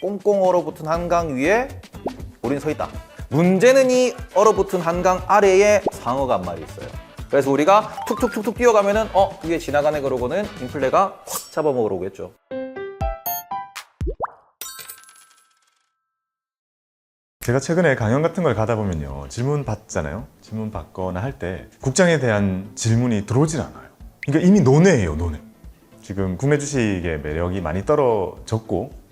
꽁꽁 얼어붙은 한강 위에 우린 서 있다. 문제는 이 얼어붙은 한강 아래에 상어가 한 마리 있어요. 그래서 우리가 툭툭툭툭 뛰어가면은 위에 지나가네 그러고는 인플레가 확 잡아먹으러 오겠죠. 제가 최근에 강연 같은 걸 가다 보면요, 질문 받잖아요. 질문 받거나 할 때 국장에 대한 질문이 들어오질 않아요. 그러니까 이미 논외예요, 논외. 지금 국내 주식의 매력이 많이 떨어졌고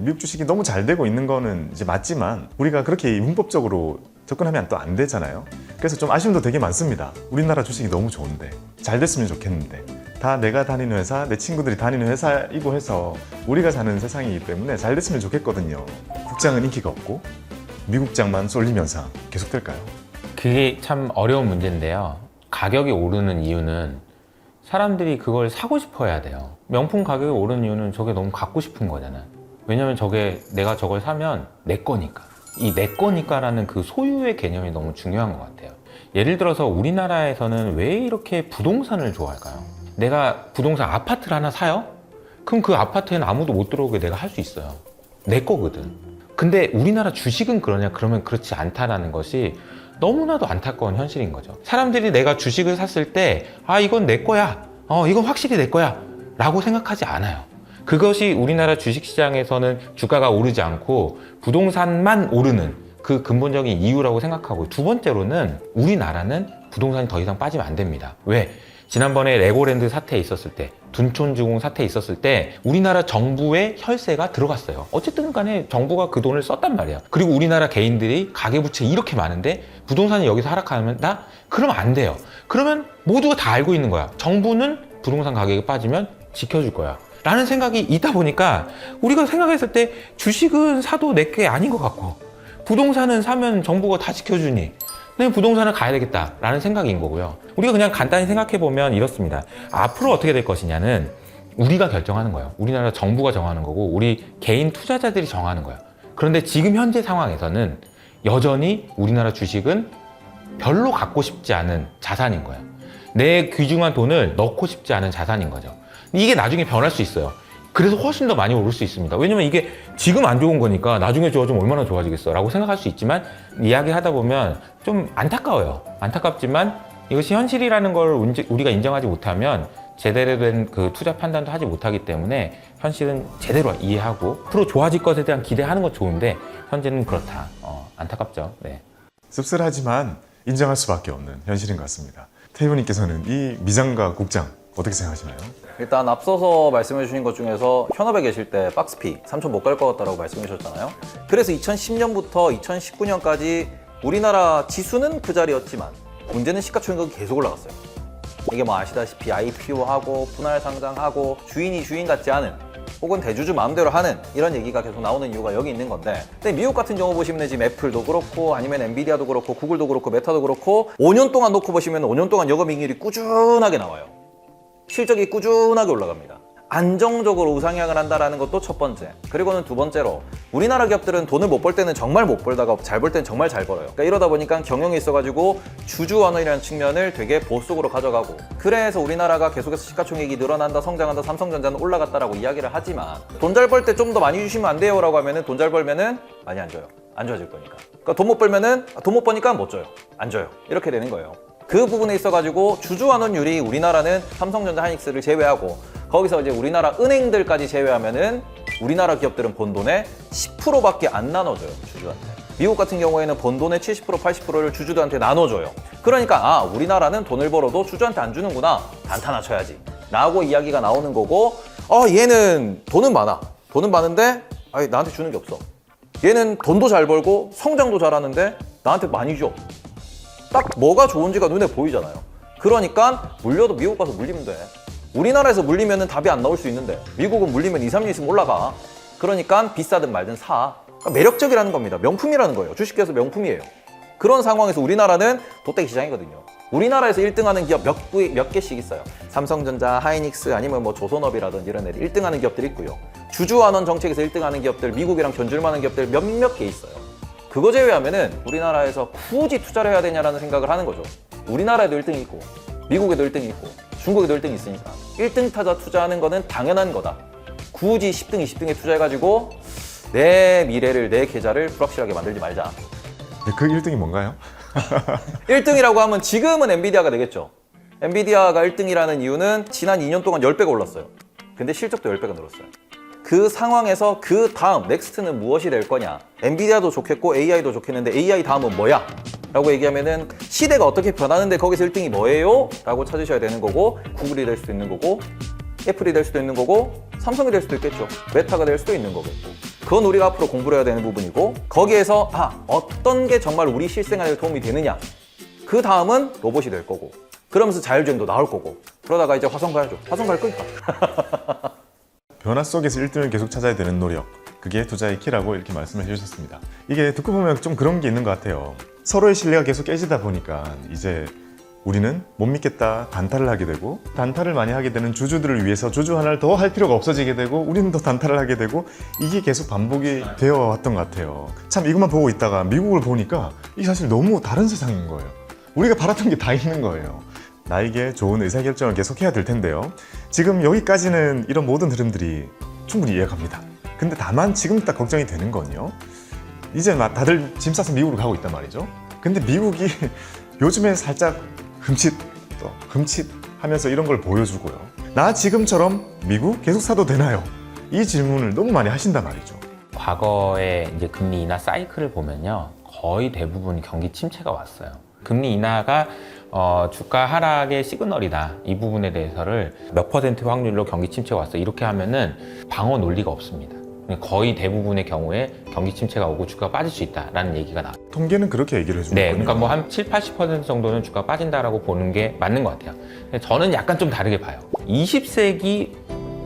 미국 주식이 너무 잘 되고 있는 거는 이제 맞지만 우리가 그렇게 문법적으로 접근하면 또 안 되잖아요. 그래서 좀 아쉬움도 되게 많습니다. 우리나라 주식이 너무 좋은데, 잘 됐으면 좋겠는데, 다 내가 다니는 회사, 내 친구들이 다니는 회사이고 해서 우리가 사는 세상이기 때문에 잘 됐으면 좋겠거든요. 국장은 인기가 없고 미국장만 쏠림 현상 계속될까요? 그게 참 어려운 문제인데요. 가격이 오르는 이유는 사람들이 그걸 사고 싶어 해야 돼요. 명품 가격이 오르는 이유는 저게 너무 갖고 싶은 거잖아요. 왜냐면 저게 내가 저걸 사면 내 거니까. 이 내 거니까라는 그 소유의 개념이 너무 중요한 것 같아요. 예를 들어서 우리나라에서는 왜 이렇게 부동산을 좋아할까요? 내가 부동산 아파트를 하나 사요? 그럼 그 아파트에는 아무도 못 들어오게 내가 할 수 있어요. 내 거거든. 근데 우리나라 주식은 그러냐? 그러면 그렇지 않다라는 것이 너무나도 안타까운 현실인 거죠. 사람들이 내가 주식을 샀을 때 이건 내 거야. 이건 확실히 내 거야. 라고 생각하지 않아요. 그것이 우리나라 주식시장에서는 주가가 오르지 않고 부동산만 오르는 그 근본적인 이유라고 생각하고, 두 번째로는 우리나라는 부동산이 더 이상 빠지면 안 됩니다. 왜? 지난번에 레고랜드 사태 있었을 때, 둔촌주공 사태 있었을 때 우리나라 정부의 혈세가 들어갔어요. 어쨌든 간에 정부가 그 돈을 썼단 말이야. 그리고 우리나라 개인들이 가계부채 이렇게 많은데 부동산이 여기서 하락한다? 그러면 안 돼요. 그러면 모두가 다 알고 있는 거야. 정부는 부동산 가격이 빠지면 지켜줄 거야 라는 생각이 있다 보니까 우리가 생각했을 때 주식은 사도 내게 아닌 것 같고, 부동산은 사면 정부가 다 지켜주니 그냥 부동산을 가야 되겠다라는 생각인 거고요. 우리가 그냥 간단히 생각해보면 이렇습니다. 앞으로 어떻게 될 것이냐는 우리가 결정하는 거예요. 우리나라 정부가 정하는 거고 우리 개인 투자자들이 정하는 거예요. 그런데 지금 현재 상황에서는 여전히 우리나라 주식은 별로 갖고 싶지 않은 자산인 거예요. 내 귀중한 돈을 넣고 싶지 않은 자산인 거죠. 이게 나중에 변할 수 있어요. 그래서 훨씬 더 많이 오를 수 있습니다. 왜냐면 이게 지금 안 좋은 거니까 나중에 좋아지면 얼마나 좋아지겠어 라고 생각할 수 있지만, 이야기하다 보면 좀 안타까워요. 안타깝지만 이것이 현실이라는 걸 우리가 인정하지 못하면 제대로 된 그 투자 판단도 하지 못하기 때문에 현실은 제대로 이해하고 앞으로 좋아질 것에 대한 기대하는 건 좋은데 현재는 그렇다. 안타깝죠. 네. 씁쓸하지만 인정할 수밖에 없는 현실인 것 같습니다. 태희부님께서는 이 미장과 국장 어떻게 생각하시나요? 일단 앞서서 말씀해 주신 것 중에서 현업에 계실 때 박스피 3천 못 갈 것 같다라고 말씀해 주셨잖아요. 그래서 2010년부터 2019년까지 우리나라 지수는 그 자리였지만 문제는 시가총액이 계속 올라갔어요. 이게 뭐 아시다시피 IPO하고 분할 상장하고 주인이 주인 같지 않은, 혹은 대주주 마음대로 하는 이런 얘기가 계속 나오는 이유가 여기 있는 건데, 근데 미국 같은 경우 보시면 지금 애플도 그렇고 아니면 엔비디아도 그렇고 구글도 그렇고 메타도 그렇고 5년 동안 놓고 보시면 5년 동안 영업이익률이 꾸준하게 나와요. 실적이 꾸준하게 올라갑니다. 안정적으로 우상향을 한다는 것도 첫 번째. 그리고는 두 번째로 우리나라 기업들은 돈을 못 벌 때는 정말 못 벌다가 잘 벌 때는 정말 잘 벌어요. 그러니까 이러다 보니까 경영이 있어가지고 주주원화이라는 측면을 되게 보수적으로 가져가고, 그래서 우리나라가 계속해서 시가총액이 늘어난다, 성장한다, 삼성전자는 올라갔다라고 이야기를 하지만 돈 잘 벌 때 좀 더 많이 주시면 안 돼요 라고 하면은 돈 잘 벌면은 많이 안 줘요. 안 좋아질 거니까. 그러니까 돈 못 벌면은 돈 못 버니까 못 줘요. 안 줘요. 이렇게 되는 거예요. 그 부분에 있어가지고 주주환원율이 우리나라는 삼성전자, 하이닉스를 제외하고 거기서 이제 우리나라 은행들까지 제외하면은 우리나라 기업들은 본 돈의 10%밖에 안 나눠줘요, 주주한테. 미국 같은 경우에는 본 돈의 70%, 80%를 주주들한테 나눠줘요. 그러니까 우리나라는 돈을 벌어도 주주한테 안 주는구나, 단타 낮춰야지 라고 이야기가 나오는 거고, 얘는 돈은 많아. 돈은 많은데 나한테 주는 게 없어. 얘는 돈도 잘 벌고 성장도 잘하는데 나한테 많이 줘. 딱 뭐가 좋은지가 눈에 보이잖아요. 그러니까 물려도 미국 가서 물리면 돼. 우리나라에서 물리면 답이 안 나올 수 있는데 미국은 물리면 2, 3년 있으면 올라가. 그러니까 비싸든 말든 사. 그러니까 매력적이라는 겁니다. 명품이라는 거예요. 주식계에서 명품이에요. 그런 상황에서 우리나라는 도떼기 시장이거든요. 우리나라에서 1등하는 기업 몇 개씩 있어요. 삼성전자, 하이닉스, 아니면 뭐 조선업이라든지 이런 애들 1등하는 기업들이 있고요. 주주환원 정책에서 1등하는 기업들, 미국이랑 견줄만한 기업들 몇몇 개 있어요. 그거 제외하면은 우리나라에서 굳이 투자를 해야 되냐라는 생각을 하는 거죠. 우리나라에도 1등이 있고 미국에도 1등이 있고 중국에도 1등이 있으니까 1등 타자 투자하는 거는 당연한 거다. 굳이 10등, 20등에 투자해가지고 내 미래를, 내 계좌를 불확실하게 만들지 말자. 그 1등이 뭔가요? 1등이라고 하면 지금은 엔비디아가 되겠죠. 엔비디아가 1등이라는 이유는 지난 2년 동안 10배가 올랐어요. 근데 실적도 10배가 늘었어요. 그 상황에서 그 다음 넥스트는 무엇이 될 거냐. 엔비디아도 좋겠고 AI도 좋겠는데 AI 다음은 뭐야? 라고 얘기하면은 시대가 어떻게 변하는데 거기서 1등이 뭐예요? 라고 찾으셔야 되는 거고, 구글이 될 수도 있는 거고, 애플이 될 수도 있는 거고, 삼성이 될 수도 있겠죠. 메타가 될 수도 있는 거겠고. 그건 우리가 앞으로 공부를 해야 되는 부분이고, 거기에서 어떤 게 정말 우리 실생활에 도움이 되느냐. 그 다음은 로봇이 될 거고, 그러면서 자율주행도 나올 거고, 그러다가 이제 화성 가야죠. 화성 갈 거니까. 변화 속에서 1등을 계속 찾아야 되는 노력, 그게 투자의 키라고 이렇게 말씀을 해주셨습니다. 이게 듣고 보면 좀 그런 게 있는 것 같아요. 서로의 신뢰가 계속 깨지다 보니까 이제 우리는 못 믿겠다 단타를 하게 되고, 단타를 많이 하게 되는 주주들을 위해서 주주 하나를 더 할 필요가 없어지게 되고, 우리는 더 단타를 하게 되고, 이게 계속 반복이 되어 왔던 것 같아요. 참 이것만 보고 있다가 미국을 보니까 이게 사실 너무 다른 세상인 거예요. 우리가 바랐던 게 다 있는 거예요. 나에게 좋은 의사결정을 계속 해야 될 텐데요. 지금 여기까지는 이런 모든 흐름들이 충분히 이해갑니다. 근데 다만 지금 딱 걱정이 되는 건요, 이제 막 다들 짐 싸서 미국으로 가고 있단 말이죠. 근데 미국이 요즘에 살짝 흠칫 하면서 이런 걸 보여주고요. 나 지금처럼 미국 계속 사도 되나요? 이 질문을 너무 많이 하신단 말이죠. 과거의 이제 금리 인하 사이클을 보면요, 거의 대부분 경기 침체가 왔어요. 금리 인하가 주가 하락의 시그널이다, 이 부분에 대해서를 몇 퍼센트 확률로 경기 침체가 왔어, 이렇게 하면은 방어 논리가 없습니다. 거의 대부분의 경우에 경기 침체가 오고 주가가 빠질 수 있다라는 얘기가 나와요. 통계는 그렇게 얘기를 해주고 네, 있거든요. 그러니까 뭐 한 70-80% 정도는 주가가 빠진다라고 보는 게 맞는 것 같아요. 근데 저는 약간 좀 다르게 봐요. 20세기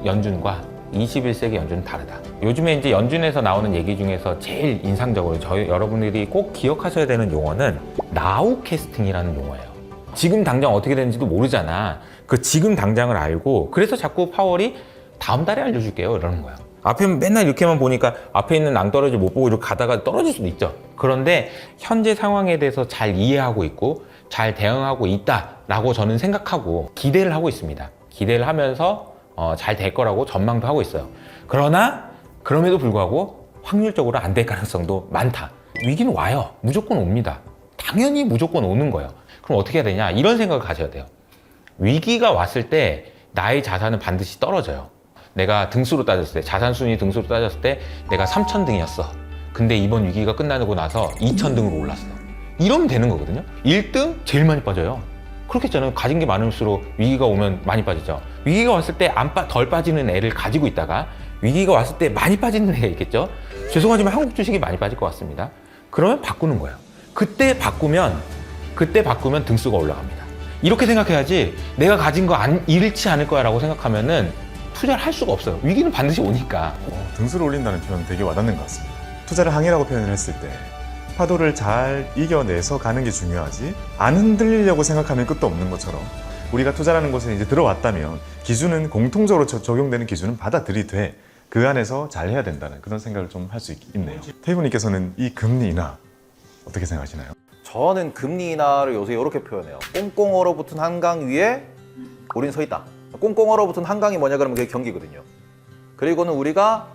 연준과 21세기 연준은 다르다. 요즘에 이제 연준에서 나오는 얘기 중에서 제일 인상적으로 여러분들이 꼭 기억하셔야 되는 용어는 나우캐스팅이라는 용어예요. 지금 당장 어떻게 되는지도 모르잖아. 그 지금 당장을 알고, 그래서 자꾸 파월이 다음 달에 알려줄게요 이러는 거예요. 앞에 맨날 이렇게만 보니까 앞에 있는 낭떠러지 못 보고 이렇게 가다가 떨어질 수도 있죠. 그런데 현재 상황에 대해서 잘 이해하고 있고 잘 대응하고 있다라고 저는 생각하고 기대를 하고 있습니다. 기대를 하면서 잘 될 거라고 전망도 하고 있어요. 그러나 그럼에도 불구하고 확률적으로 안 될 가능성도 많다. 위기는 와요. 무조건 옵니다. 당연히 무조건 오는 거예요. 그럼 어떻게 해야 되냐, 이런 생각을 가져야 돼요. 위기가 왔을 때 나의 자산은 반드시 떨어져요. 내가 등수로 따졌을 때, 자산 순위 등수로 따졌을 때 내가 3,000등이었어. 근데 이번 위기가 끝나고 나서 2,000등으로 올랐어. 이러면 되는 거거든요. 1등 제일 많이 빠져요. 그렇겠잖아요. 가진 게 많을수록 위기가 오면 많이 빠지죠. 위기가 왔을 때 덜 빠지는 애를 가지고 있다가 위기가 왔을 때 많이 빠지는 애가 있겠죠. 죄송하지만 한국 주식이 많이 빠질 것 같습니다. 그러면 바꾸는 거예요. 그때 바꾸면 등수가 올라갑니다. 이렇게 생각해야지, 내가 가진 거 잃지 않을 거야 라고 생각하면은 투자를 할 수가 없어요. 위기는 반드시 오니까. 등수를 올린다는 표현 되게 와닿는 것 같습니다. 투자를 항해라고 표현을 했을 때 파도를 잘 이겨내서 가는 게 중요하지, 안 흔들리려고 생각하면 끝도 없는 것처럼, 우리가 투자라는 곳에 이제 들어왔다면 기준은 공통적으로 적용되는 기준은 받아들이되 그 안에서 잘 해야 된다는 그런 생각을 좀 할 수 있네요. 테이블님께서는 이 금리 인하 어떻게 생각하시나요? 저는 금리 인하를 요새 이렇게 표현해요. 꽁꽁 얼어붙은 한강 위에 우린 서 있다. 꽁꽁 얼어붙은 한강이 뭐냐 그러면 그게 경기거든요. 그리고는 우리가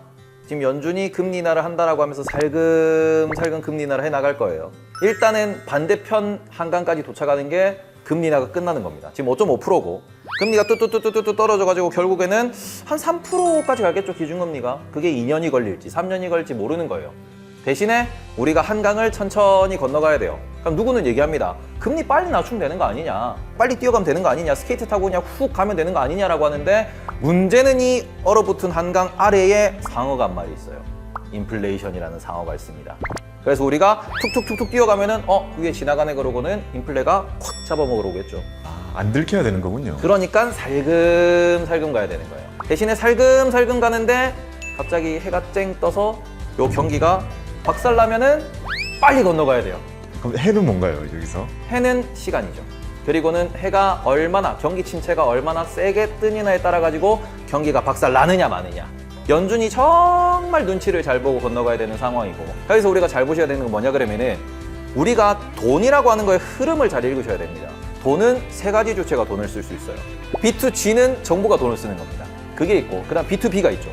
지금 연준이 금리 인하를 한다라고 하면서 살금살금 금리 인하를 해나갈 거예요. 일단은 반대편 한강까지 도착하는 게 금리 인하가 끝나는 겁니다. 지금 5.5%고 금리가 뚜뚜뚜뚜뚜 떨어져가지고 결국에는 한 3%까지 가겠죠, 기준금리가. 그게 2년이 걸릴지 3년이 걸릴지 모르는 거예요. 대신에 우리가 한강을 천천히 건너가야 돼요. 그럼 누구는 얘기합니다. 금리 빨리 낮추면 되는 거 아니냐, 빨리 뛰어가면 되는 거 아니냐, 스케이트 타고 그냥 훅 가면 되는 거 아니냐라고 하는데, 문제는 이 얼어붙은 한강 아래에 상어가 한 마리 있어요. 인플레이션이라는 상어가 있습니다. 그래서 우리가 툭툭툭툭 뛰어가면은 위에 지나가네 그러고는 인플레가 확 잡아먹으러 오겠죠. 안 들켜야 되는 거군요. 그러니까 살금살금 가야 되는 거예요. 대신에 살금살금 가는데 갑자기 해가 쨍 떠서 요 경기가 박살나면은 빨리 건너가야 돼요. 그럼 해는 뭔가요, 여기서? 해는 시간이죠. 그리고는 해가 얼마나, 경기 침체가 얼마나 세게 뜨느냐에 따라 가지고 경기가 박살 나느냐 마느냐. 연준이 정말 눈치를 잘 보고 건너가야 되는 상황이고, 여기서 우리가 잘 보셔야 되는 건 뭐냐 그러면은, 우리가 돈이라고 하는 거의 흐름을 잘 읽으셔야 됩니다. 돈은 세 가지 주체가 돈을 쓸 수 있어요. B2G는 정부가 돈을 쓰는 겁니다. 그게 있고, 그 다음 B2B가 있죠.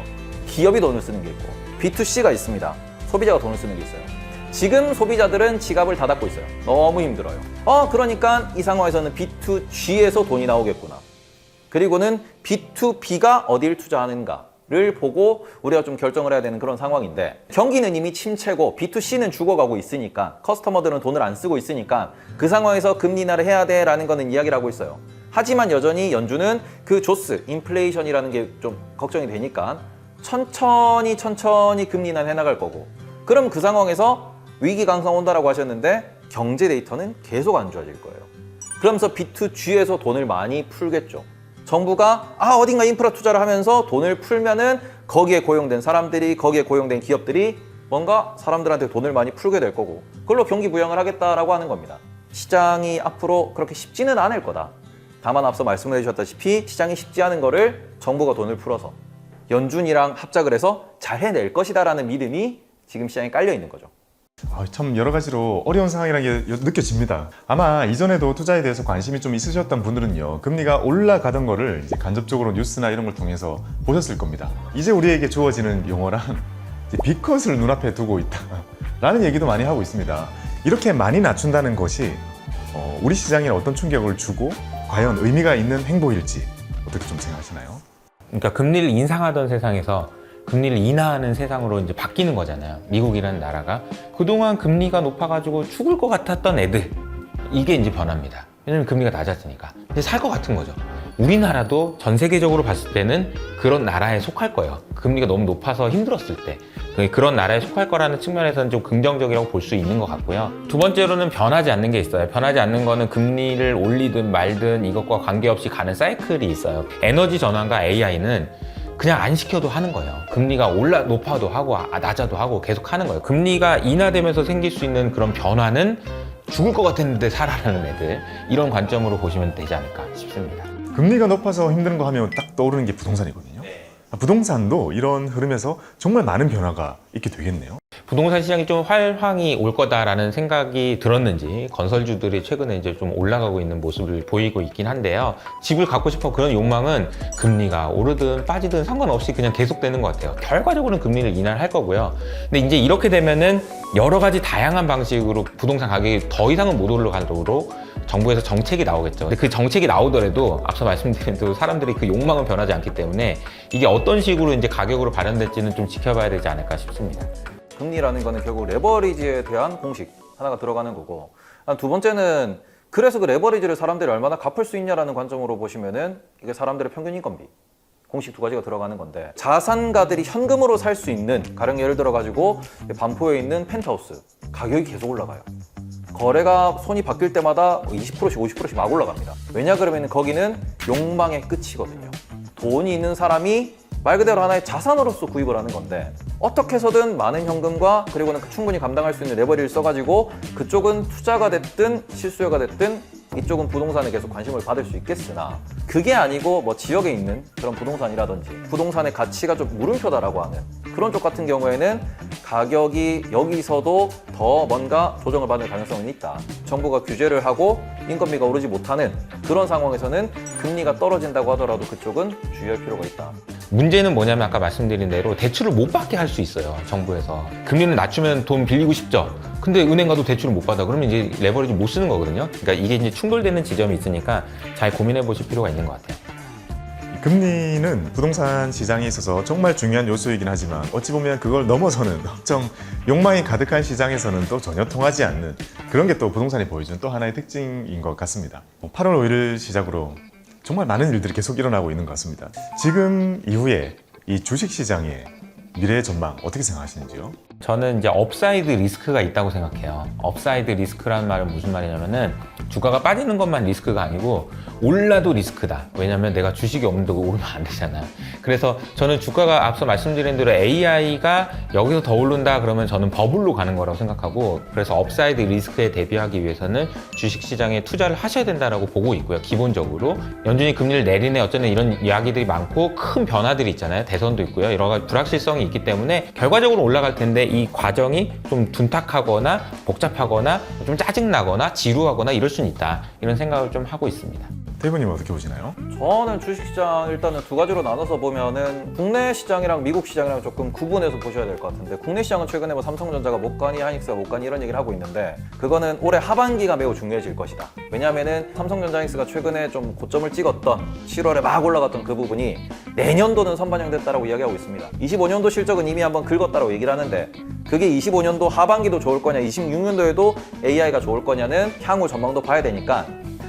기업이 돈을 쓰는 게 있고, B2C가 있습니다. 소비자가 돈을 쓰는 게 있어요. 지금 소비자들은 지갑을 닫고 있어요. 너무 힘들어요. 그러니까 이 상황에서는 B2G에서 돈이 나오겠구나. 그리고는 B2B가 어디를 투자하는가를 보고 우리가 좀 결정을 해야 되는 그런 상황인데, 경기는 이미 침체고 B2C는 죽어가고 있으니까, 커스터머들은 돈을 안 쓰고 있으니까 그 상황에서 금리 인하를 해야 돼라는 거는 이야기를 하고 있어요. 하지만 여전히 연준은 그 조스, 인플레이션이라는 게 좀 걱정이 되니까 천천히 금리 인하를 해나갈 거고, 그럼 그 상황에서 위기 강성 온다라고 하셨는데 경제 데이터는 계속 안 좋아질 거예요. 그러면서 B2G에서 돈을 많이 풀겠죠. 정부가 어딘가 인프라 투자를 하면서 돈을 풀면은 거기에 고용된 사람들이, 거기에 고용된 기업들이 뭔가 사람들한테 돈을 많이 풀게 될 거고, 그걸로 경기 부양을 하겠다라고 하는 겁니다. 시장이 앞으로 그렇게 쉽지는 않을 거다. 다만 앞서 말씀해 주셨다시피 시장이 쉽지 않은 거를 정부가 돈을 풀어서 연준이랑 합작을 해서 잘 해낼 것이다라는 믿음이 지금 시장에 깔려 있는 거죠. 참 여러 가지로 어려운 상황이라는 게 느껴집니다. 아마 이전에도 투자에 대해서 관심이 좀 있으셨던 분들은요, 금리가 올라가던 거를 이제 간접적으로 뉴스나 이런 걸 통해서 보셨을 겁니다. 이제 우리에게 주어지는 용어랑 B컷을 눈앞에 두고 있다라는 얘기도 많이 하고 있습니다. 이렇게 많이 낮춘다는 것이 우리 시장에 어떤 충격을 주고 과연 의미가 있는 행보일지 어떻게 좀 생각하시나요? 그러니까 금리를 인상하던 세상에서 금리를 인하하는 세상으로 이제 바뀌는 거잖아요. 미국이라는 나라가 그동안 금리가 높아가지고 죽을 것 같았던 애들, 이게 이제 변합니다. 왜냐면 금리가 낮았으니까. 이제 살 것 같은 거죠. 우리나라도 전 세계적으로 봤을 때는 그런 나라에 속할 거예요. 금리가 너무 높아서 힘들었을 때 그런 나라에 속할 거라는 측면에서는 좀 긍정적이라고 볼 수 있는 것 같고요. 두 번째로는 변하지 않는 게 있어요. 변하지 않는 거는 금리를 올리든 말든 이것과 관계없이 가는 사이클이 있어요. 에너지 전환과 AI는 그냥 안 시켜도 하는 거예요. 금리가 높아도 하고 낮아도 하고 계속 하는 거예요. 금리가 인하되면서 생길 수 있는 그런 변화는 죽을 것 같았는데 살아나는 애들, 이런 관점으로 보시면 되지 않을까 싶습니다. 금리가 높아서 힘든 거 하면 딱 떠오르는 게 부동산이거든요. 부동산도 이런 흐름에서 정말 많은 변화가 있게 되겠네요. 부동산 시장이 좀 활황이 올 거다라는 생각이 들었는지 건설주들이 최근에 이제 좀 올라가고 있는 모습을 보이고 있긴 한데요. 집을 갖고 싶어 그런 욕망은 금리가 오르든 빠지든 상관없이 그냥 계속되는 것 같아요. 결과적으로는 금리를 인하를 할 거고요. 근데 이제 이렇게 되면은 여러 가지 다양한 방식으로 부동산 가격이 더 이상은 못 올라가도록 정부에서 정책이 나오겠죠. 근데 그 정책이 나오더라도 앞서 말씀드린 대로 사람들이 그 욕망은 변하지 않기 때문에 이게 어떤 식으로 이제 가격으로 발현될지는 좀 지켜봐야 되지 않을까 싶습니다. 금리라는 거는 결국 레버리지에 대한 공식 하나가 들어가는 거고, 두 번째는 그래서 그 레버리지를 사람들이 얼마나 갚을 수 있냐라는 관점으로 보시면은 이게 사람들의 평균 인건비, 공식 두 가지가 들어가는 건데, 자산가들이 현금으로 살 수 있는, 가령 예를 들어 가지고 반포에 있는 펜트하우스 가격이 계속 올라가요. 거래가 손이 바뀔 때마다 20%씩 50%씩 막 올라갑니다. 왜냐 그러면 거기는 욕망의 끝이거든요. 돈이 있는 사람이 말 그대로 하나의 자산으로서 구입을 하는 건데, 어떻게 해서든 많은 현금과 그리고는 충분히 감당할 수 있는 레버리를 써가지고 그쪽은 투자가 됐든 실수요가 됐든 이쪽은 부동산에 계속 관심을 받을 수 있겠으나, 그게 아니고 뭐 지역에 있는 그런 부동산이라든지 부동산의 가치가 좀 물음표다라고 하는 그런 쪽 같은 경우에는 가격이 여기서도 더 뭔가 조정을 받을 가능성은 있다. 정부가 규제를 하고 인건비가 오르지 못하는 그런 상황에서는 금리가 떨어진다고 하더라도 그쪽은 주의할 필요가 있다. 문제는 뭐냐면 아까 말씀드린 대로 대출을 못 받게 할 수 있어요. 정부에서. 금리를 낮추면 돈 빌리고 싶죠. 근데 은행 가도 대출을 못 받아. 그러면 이제 레버리지 못 쓰는 거거든요. 그러니까 이게 이제 충돌되는 지점이 있으니까 잘 고민해 보실 필요가 있는 것 같아요. 금리는 부동산 시장에 있어서 정말 중요한 요소이긴 하지만 어찌 보면 그걸 넘어서는 엄청 욕망이 가득한 시장에서는 또 전혀 통하지 않는 그런 게 또 부동산이 보여주는 또 하나의 특징인 것 같습니다. 8월 5일을 시작으로 정말 많은 일들이 계속 일어나고 있는 것 같습니다. 지금 이후에 이 주식시장의 미래의 전망 어떻게 생각하시는지요? 저는 이제 업사이드 리스크가 있다고 생각해요. 업사이드 리스크라는 말은 무슨 말이냐면은 주가가 빠지는 것만 리스크가 아니고 올라도 리스크다. 왜냐면 내가 주식이 없는데 오르면 안 되잖아. 그래서 저는 주가가 앞서 말씀드린 대로 AI가 여기서 더 오른다 그러면 저는 버블로 가는 거라고 생각하고, 그래서 업사이드 리스크에 대비하기 위해서는 주식시장에 투자를 하셔야 된다라고 보고 있고요. 기본적으로 연준이 금리를 내리네 어쩌네 이런 이야기들이 많고 큰 변화들이 있잖아요. 대선도 있고요. 여러 가지 불확실성이 있기 때문에 결과적으로 올라갈 텐데 이 과정이 좀 둔탁하거나 복잡하거나 좀 짜증나거나 지루하거나 이럴 수는 있다. 이런 생각을 좀 하고 있습니다. 대표님 어떻게 보시나요? 저는 주식시장 일단은 두 가지로 나눠서 보면은 국내 시장이랑 미국 시장이랑 조금 구분해서 보셔야 될 것 같은데, 국내 시장은 최근에 뭐 삼성전자가 못 가니 하이닉스가 못 가니 이런 얘기를 하고 있는데, 그거는 올해 하반기가 매우 중요해질 것이다. 왜냐하면은 삼성전자 하이닉스가 최근에 좀 고점을 찍었던 7월에 막 올라갔던 그 부분이 내년도는 선반영됐다라고 이야기하고 있습니다. 25년도 실적은 이미 한번 긁었다라고 얘기를 하는데, 그게 25년도 하반기도 좋을 거냐 26년도에도 AI가 좋을 거냐는 향후 전망도 봐야 되니까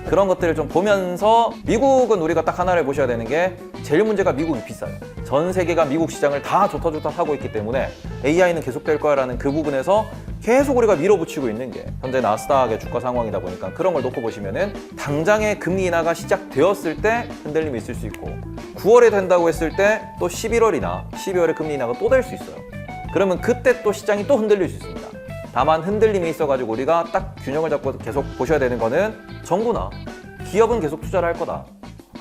그런 것들을 좀 보면서, 미국은 우리가 딱 하나를 보셔야 되는 게, 제일 문제가 미국이 비싸요. 전 세계가 미국 시장을 다 좋다 하고 있기 때문에 AI는 계속될 거야라는 그 부분에서 계속 우리가 밀어붙이고 있는 게 현재 나스닥의 주가 상황이다 보니까, 그런 걸 놓고 보시면은 당장의 금리 인하가 시작되었을 때 흔들림이 있을 수 있고, 9월에 된다고 했을 때 또 11월이나 12월에 금리 인하가 또 될 수 있어요. 그러면 그때 또 시장이 또 흔들릴 수 있습니다. 다만 흔들림이 있어가지고 우리가 딱 균형을 잡고 계속 보셔야 되는 거는, 정부나 기업은 계속 투자를 할 거다.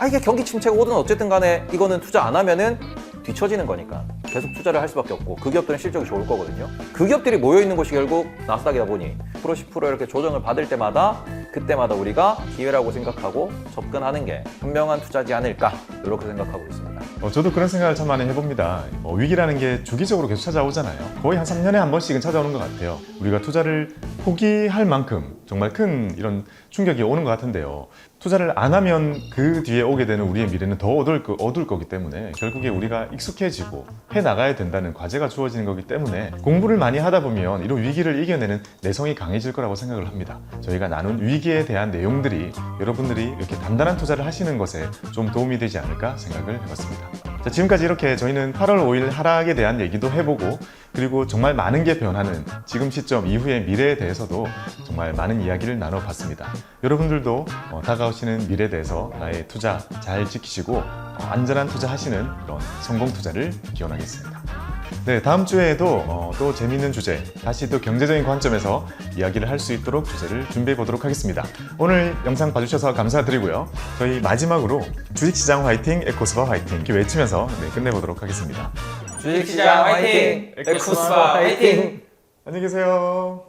이게 경기 침체가 오든 어쨌든 간에 이거는 투자 안 하면은 뒤처지는 거니까 계속 투자를 할 수밖에 없고, 그 기업들은 실적이 좋을 거거든요. 그 기업들이 모여있는 곳이 결국 나스닥이다 보니 10% 이렇게 조정을 받을 때마다 그때마다 우리가 기회라고 생각하고 접근하는 게 현명한 투자지 않을까, 이렇게 생각하고 있습니다. 저도 그런 생각을 참 많이 해봅니다. 위기라는 게 주기적으로 계속 찾아오잖아요. 거의 한 3년에 한 번씩은 찾아오는 것 같아요. 우리가 투자를 포기할 만큼 정말 큰 이런 충격이 오는 것 같은데요. 투자를 안 하면 그 뒤에 오게 되는 우리의 미래는 더 어두울 거기 때문에, 결국에 우리가 익숙해지고 해나가야 된다는 과제가 주어지는 거기 때문에, 공부를 많이 하다 보면 이런 위기를 이겨내는 내성이 강해질 거라고 생각을 합니다. 저희가 나눈 위기에 대한 내용들이 여러분들이 이렇게 단단한 투자를 하시는 것에 좀 도움이 되지 않을까 생각을 해봤습니다. 자, 지금까지 이렇게 저희는 8월 5일 하락에 대한 얘기도 해보고, 그리고 정말 많은 게 변하는 지금 시점 이후의 미래에 대해서도 정말 많은 이야기를 나눠봤습니다. 여러분들도 다가오시는 미래에 대해서 나의 투자 잘 지키시고 안전한 투자 하시는 그런 성공 투자를 기원하겠습니다. 네, 다음 주에도 또 재미있는 주제, 다시 또 경제적인 관점에서 이야기를 할 수 있도록 주제를 준비해 보도록 하겠습니다. 오늘 영상 봐주셔서 감사드리고요. 저희 마지막으로 주식시장 화이팅, 에코스바 화이팅 이렇게 외치면서 끝내보도록 하겠습니다. 주식시장 화이팅! 에코스바 화이팅! 안녕히 계세요.